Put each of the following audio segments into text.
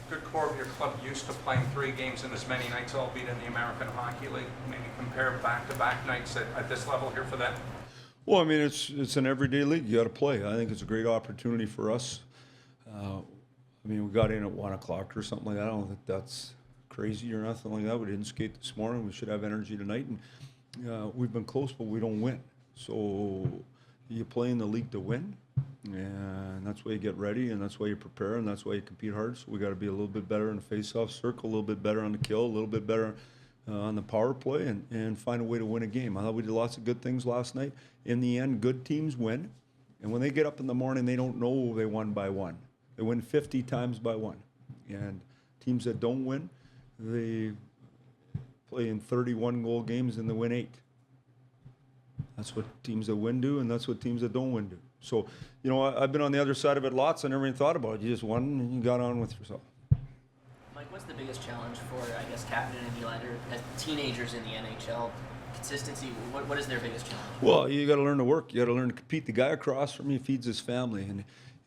good core of your club used to playing 3 games in as many nights, albeit in the American Hockey League. Maybe compare back-to-back nights at this level here for them. Well, I mean, it's an everyday league. You got to play. I think it's a great opportunity for us. I mean, we got in at 1 o'clock or something like that. I don't think that's crazy or nothing like that. We didn't skate this morning. We should have energy tonight. And we've been close, but we don't win. So you play in the league to win, and that's why you get ready, and that's why you prepare, and that's why you compete hard. So we got to be a little bit better in the face-off circle, a little bit better on the kill, a little bit better on the power play, and find a way to win a game. I thought we did lots of good things last night. In the end, good teams win, and when they get up in the morning, they don't know they won by 1. They win 50 times by 1. And teams that don't win, they play in 31-goal games and they win 8. That's what teams that win do, and that's what teams that don't win do. So, you know, I've been on the other side of it lots. I never even thought about it. You just won and you got on with yourself. Mike, what's the biggest challenge for, I guess, Captain and Nylander as teenagers in the NHL? Consistency, what is their biggest challenge? Well, you got to learn to work. You got to learn to compete. The guy across from you feeds his family.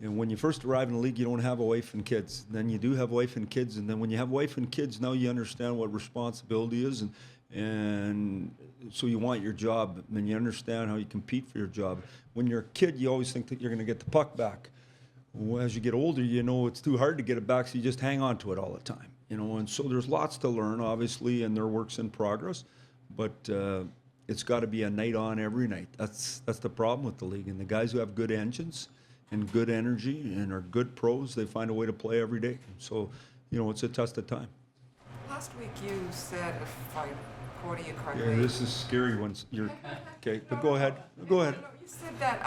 And when you first arrive in the league, you don't have a wife and kids. Then you do have a wife and kids. And then when you have a wife and kids, now you understand what responsibility is. And so you want your job, and you understand how you compete for your job. When you're a kid, you always think that you're going to get the puck back. Well, as you get older, you know it's too hard to get it back, so you just hang on to it all the time. You know, and so there's lots to learn, obviously, and there are works in progress. But it's got to be a night on every night. That's the problem with the league. And the guys who have good engines and good energy and are good pros, they find a way to play every day. So, you know, it's a test of time. Last week you said, if I'm quoting you correctly. Yeah, this is scary ones. You're okay, but go ahead. Go ahead. No, you said that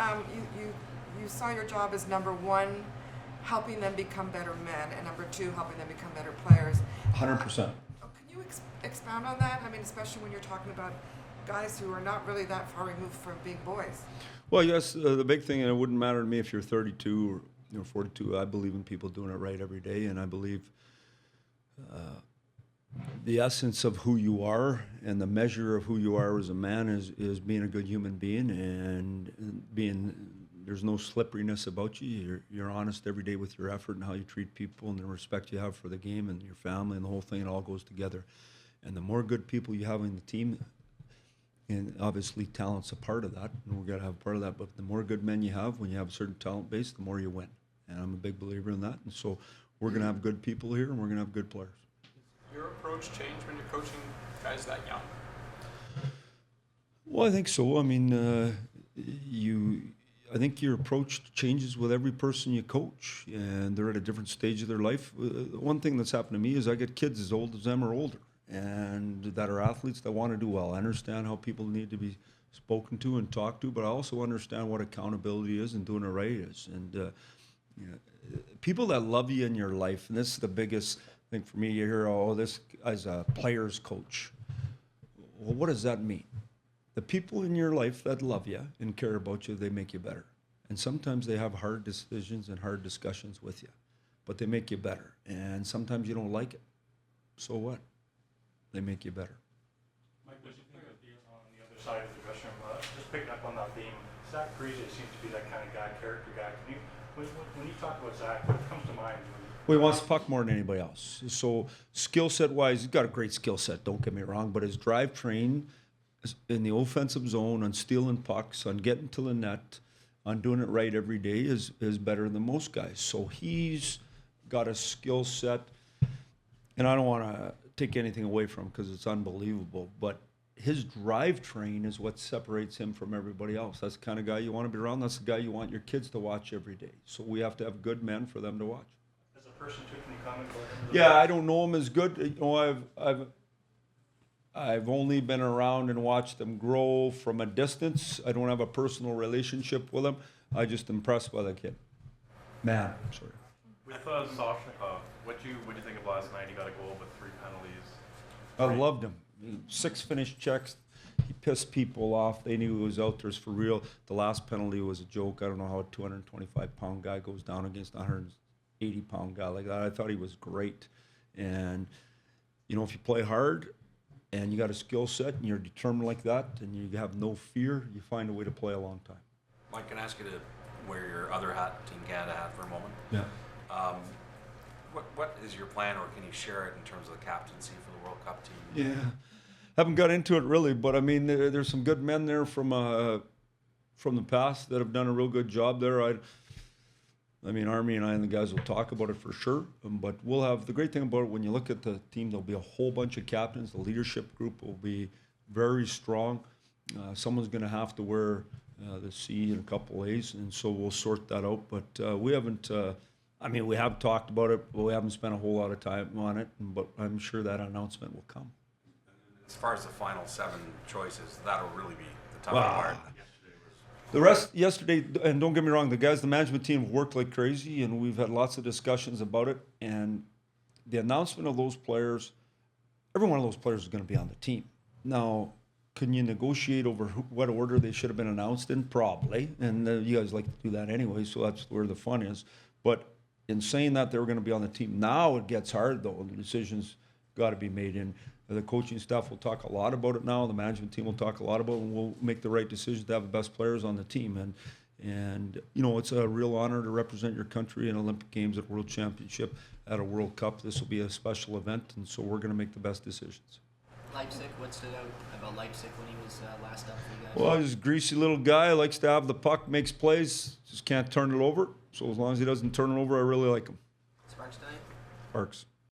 you saw your job as number 1, helping them become better men, and number 2, helping them become better players. 100%. Can you expound on that? I mean, especially when you're talking about guys who are not really that far removed from being boys. Well, yes, the big thing, and it wouldn't matter to me if you're 32 or 42. I believe in people doing it right every day, and I believe the essence of who you are and the measure of who you are as a man is being a good human being and being. There's no slipperiness about you. You're honest every day with your effort and how you treat people and the respect you have for the game and your family and the whole thing. It all goes together. And the more good people you have in the team, and obviously talent's a part of that, and we've got to have part of that, but the more good men you have, when you have a certain talent base, the more you win. And I'm a big believer in that. And so we're going to have good people here, and we're going to have good players. Your approach change when you're coaching guys that young? Well, I think so. I mean, I think your approach changes with every person you coach, and they're at a different stage of their life. One thing that's happened to me is I get kids as old as them or older, and that are athletes that want to do well. I understand how people need to be spoken to and talked to, but I also understand what accountability is and doing it right is. And you know, people that love you in your life, and this is the biggest thing for me. You hear, oh, this as a player's coach. Well, what does that mean? The people in your life that love you and care about you, they make you better. And sometimes they have hard decisions and hard discussions with you, but they make you better. And sometimes you don't like it. So what? They make you better. Mike, what do you think of being on the other side of the dressing room? Just picking up on that theme, Zach Parise seems to be that kind of guy, character guy. When you talk about Zach, what comes to mind? Well, he wants the puck more than anybody else. So skill set wise, he's got a great skill set, don't get me wrong, but his drive train in the offensive zone, on stealing pucks, on getting to the net, on doing it right every day is better than most guys. So he's got a skill set, and I don't want to take anything away from him because it's unbelievable, but his drive train is what separates him from everybody else. That's the kind of guy you want to be around. That's the guy you want your kids to watch every day. So we have to have good men for them to watch. As a person, too, can you comment about him? Yeah, I don't know him as good. You know, I've only been around and watched them grow from a distance. I don't have a personal relationship with him. I just impressed by the kid. Man, I'm sorry. With Sasha, what do you think of last night? He got a goal with 3 penalties. I loved him. 6 finished checks. He pissed people off. They knew he was out there for real. The last penalty was a joke. I don't know how a 225-pound guy goes down against a 180-pound guy like that. I thought he was great. And, you know, if you play hard and you got a skill set and you're determined like that and you have no fear, you find a way to play a long time. Mike, can I ask you to wear your other hat, Team Canada hat, for a moment? Yeah. What is your plan, or can you share it in terms of the captaincy for the World Cup team? Yeah, haven't got into it really, but I mean, there's some good men there from the past that have done a real good job there. I mean, Army and I and the guys will talk about it for sure. But we'll have the great thing about it when you look at the team, there'll be a whole bunch of captains. The leadership group will be very strong. Someone's going to have to wear the C and a couple A's, and so we'll sort that out. But we haven't. I mean, we have talked about it, but we haven't spent a whole lot of time on it. But I'm sure that announcement will come. As far as the final 7 choices, that'll really be the tough Wow. part. The rest yesterday, and don't get me wrong, the guys, the management team have worked like crazy, and we've had lots of discussions about it. And the announcement of those players, every one of those players is going to be on the team. Now, can you negotiate over what order they should have been announced in? Probably. And you guys like to do that anyway, so that's where the fun is. But in saying that they were going to be on the team, now it gets hard, though. The decision's got to be made. And the coaching staff will talk a lot about it now. The management team will talk a lot about it, and we'll make the right decisions to have the best players on the team. And you know, it's a real honor to represent your country in Olympic Games, at World Championship, at a World Cup. This will be a special event, and so we're going to make the best decisions. Leipzig, what stood out about Leipzig when he was last up for you guys? Well, he's a greasy little guy, likes to have the puck, makes plays, just can't turn it over. So as long as he doesn't turn it over, I really like him. Sparks tonight? Parks.